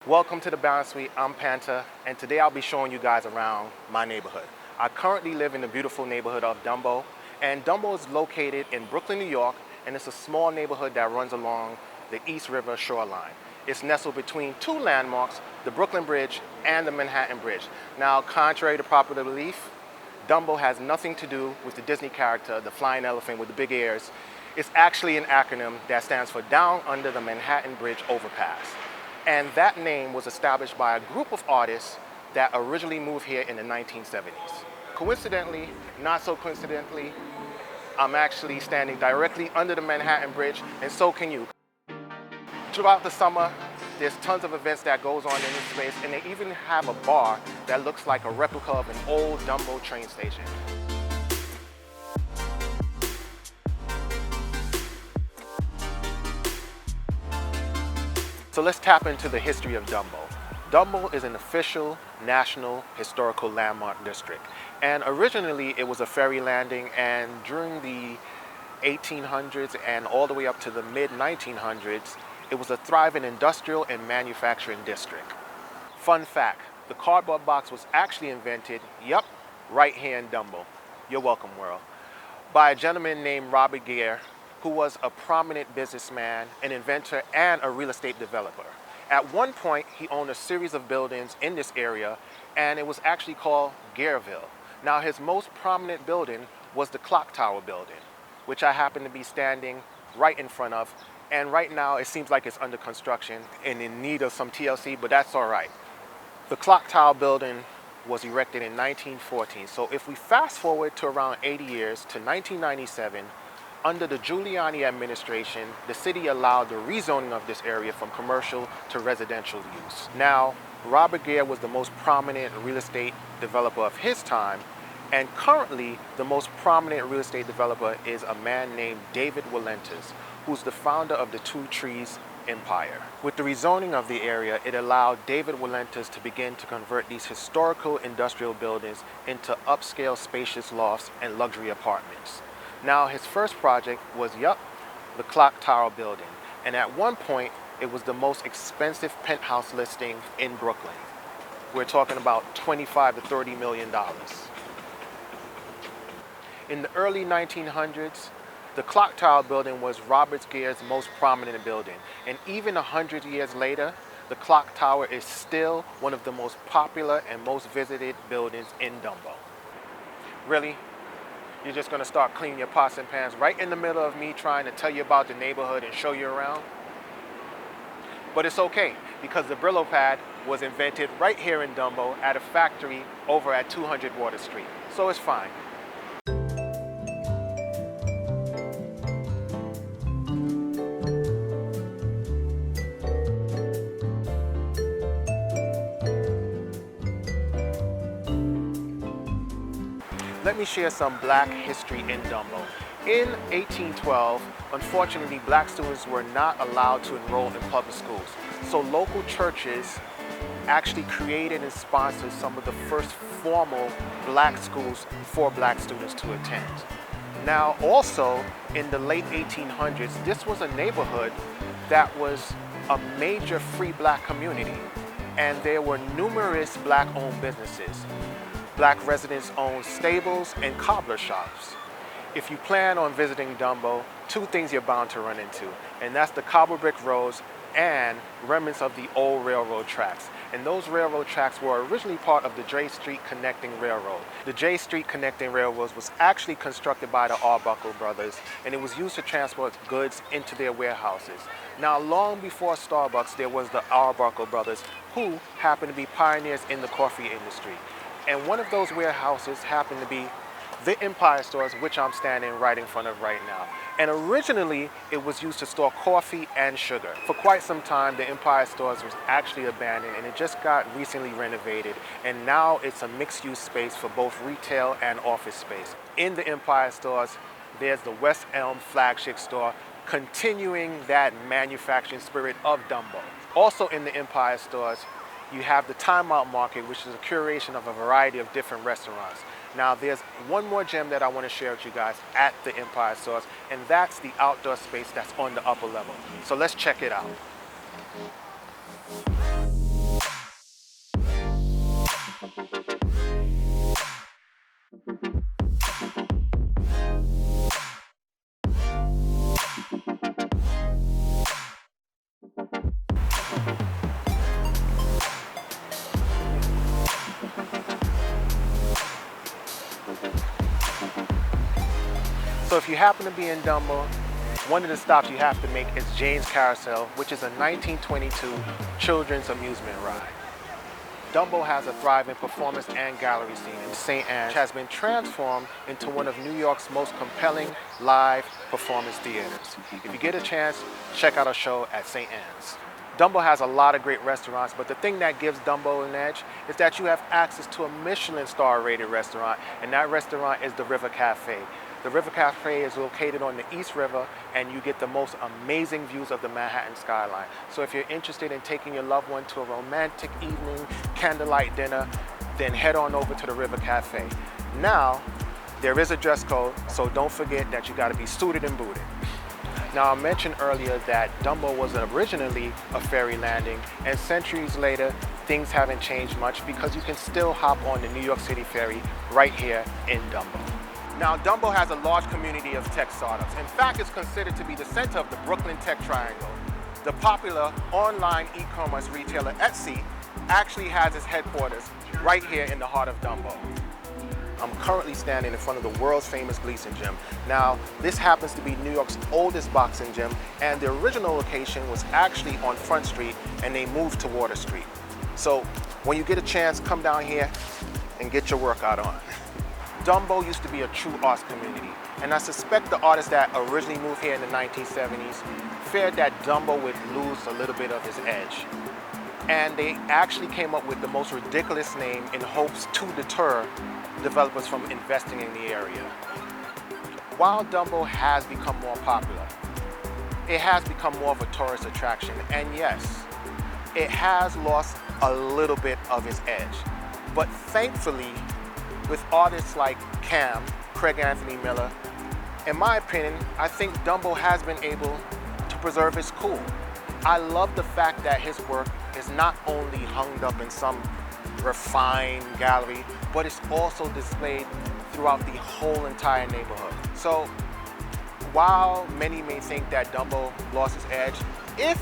Welcome to the BalanceSuite. I'm Panta, and today I'll be showing you guys around my neighborhood. I currently live in the beautiful neighborhood of Dumbo, and Dumbo is located in Brooklyn, New York, and it's a small neighborhood that runs along the East River shoreline. It's nestled between two landmarks, the Brooklyn Bridge and the Manhattan Bridge. Now, contrary to popular belief, Dumbo has nothing to do with the Disney character, the flying elephant with the big ears. It's actually an acronym that stands for Down Under the Manhattan Bridge Overpass. And that name was established by a group of artists that originally moved here in the 1970s. Coincidentally, not so coincidentally, I'm actually standing directly under the Manhattan Bridge, and so can you. Throughout the summer, there's tons of events that goes on in this space, and they even have a bar that looks like a replica of an old Dumbo train station. So let's tap into the history of Dumbo. Dumbo is an official National Historical Landmark District. And originally it was a ferry landing, and during the 1800s and all the way up to the mid-1900s, it was a thriving industrial and manufacturing district. Fun fact, the cardboard box was actually invented, right here in Dumbo. You're welcome, world. By a gentleman named Robert Gere, who was a prominent businessman, an inventor, and a real estate developer. At one point, he owned a series of buildings in this area, and it was actually called Gareville. Now, his most prominent building was the Clock Tower building, which I happen to be standing right in front of. And right now, it seems like it's under construction and in need of some TLC, but that's all right. The Clock Tower building was erected in 1914. So if we fast forward to around 80 years to 1997, under the Giuliani administration, the city allowed the rezoning of this area from commercial to residential use. Now, Robert Gere was the most prominent real estate developer of his time, and currently the most prominent real estate developer is a man named David Wilenters, who's the founder of the Two Trees Empire. With the rezoning of the area, it allowed David Wilenters to begin to convert these historical industrial buildings into upscale spacious lofts and luxury apartments. Now, his first project was, the Clock Tower building. And at one point, it was the most expensive penthouse listing in Brooklyn. We're talking about $25 to $30 million. In the early 1900s, the Clock Tower building was Robert Gere's most prominent building. And even 100 years later, the Clock Tower is still one of the most popular and most visited buildings in Dumbo. Really? You're just gonna start cleaning your pots and pans right in the middle of me trying to tell you about the neighborhood and show you around? But it's okay, because the Brillo pad was invented right here in Dumbo at a factory over at 200 Water Street. So it's fine. Let me share some black history in Dumbo. In 1812, unfortunately, black students were not allowed to enroll in public schools. So local churches actually created and sponsored some of the first formal black schools for black students to attend. Now, also in the late 1800s, this was a neighborhood that was a major free black community, and there were numerous black-owned businesses. Black residents owned stables and cobbler shops. If you plan on visiting Dumbo, two things you're bound to run into, and that's the cobble brick roads and remnants of the old railroad tracks. And those railroad tracks were originally part of the J Street Connecting Railroad. The J Street Connecting Railroad was actually constructed by the Arbuckle brothers, and it was used to transport goods into their warehouses. Now, long before Starbucks, there was the Arbuckle brothers, who happened to be pioneers in the coffee industry. And one of those warehouses happened to be the Empire Stores, which I'm standing right in front of right now. And originally, it was used to store coffee and sugar. For quite some time, the Empire Stores was actually abandoned, and it just got recently renovated. And now it's a mixed-use space for both retail and office space. In the Empire Stores, there's the West Elm flagship store, continuing that manufacturing spirit of Dumbo. Also in the Empire Stores, you have the Time Out Market, which is a curation of a variety of different restaurants. Now, there's one more gem that I want to share with you guys at the Empire Stores, and that's the outdoor space that's on the upper level. So let's check it out. if you happen to be in Dumbo, one of the stops you have to make is Jane's Carousel, which is a 1922 children's amusement ride. Dumbo has a thriving performance and gallery scene in St. Anne's, which has been transformed into one of New York's most compelling live performance theaters. If you get a chance, check out a show at St. Anne's. Dumbo has a lot of great restaurants, but the thing that gives Dumbo an edge is that you have access to a Michelin star rated restaurant, and that restaurant is the River Cafe. The River Cafe is located on the East River, and you get the most amazing views of the Manhattan skyline. So if you're interested in taking your loved one to a romantic evening, candlelight dinner, then head on over to the River Cafe. Now, there is a dress code, so don't forget that you gotta be suited and booted. Now, I mentioned earlier that Dumbo was originally a ferry landing, and centuries later, things haven't changed much because you can still hop on the New York City ferry right here in Dumbo. Now, Dumbo has a large community of tech startups. In fact, it's considered to be the center of the Brooklyn Tech Triangle. The popular online e-commerce retailer Etsy actually has its headquarters right here in the heart of Dumbo. I'm currently standing in front of the world's famous Gleason Gym. Now, this happens to be New York's oldest boxing gym, and the original location was actually on Front Street, and they moved to Water Street. So when you get a chance, come down here and get your workout on. Dumbo used to be a true arts community, and I suspect the artists that originally moved here in the 1970s feared that Dumbo would lose a little bit of his edge. And they actually came up with the most ridiculous name in hopes to deter developers from investing in the area. While Dumbo has become more popular, it has become more of a tourist attraction, and yes, it has lost a little bit of its edge. But thankfully, with artists like Craig Anthony Miller, in my opinion, I think Dumbo has been able to preserve its cool. I love the fact that his work is not only hung up in some refined gallery, but it's also displayed throughout the whole entire neighborhood. So while many may think that Dumbo lost its edge, if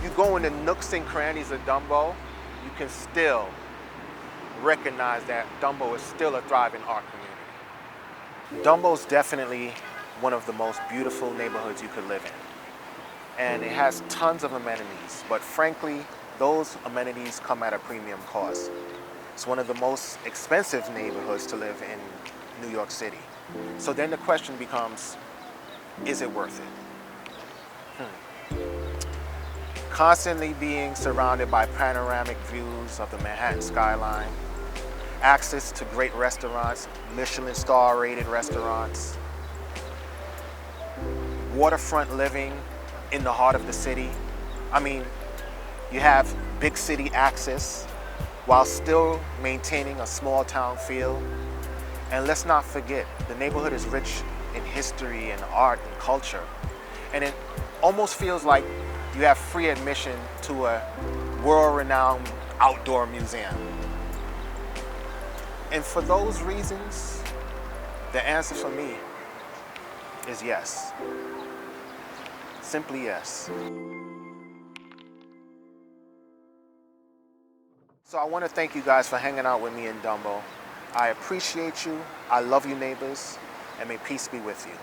you go in the nooks and crannies of Dumbo, you can still recognize that Dumbo is still a thriving art community. Dumbo's definitely one of the most beautiful neighborhoods you could live in. And it has tons of amenities, but frankly, those amenities come at a premium cost. It's one of the most expensive neighborhoods to live in New York City. So then the question becomes, is it worth it? Constantly being surrounded by panoramic views of the Manhattan skyline, access to great restaurants, Michelin star rated restaurants, waterfront living in the heart of the city. I mean, you have big city access while still maintaining a small town feel. And let's not forget, the neighborhood is rich in history and art and culture. And it almost feels like you have free admission to a world-renowned outdoor museum. And for those reasons, the answer for me is yes. Simply yes. So I want to thank you guys for hanging out with me in Dumbo. I appreciate you. I love you, neighbors, and may peace be with you.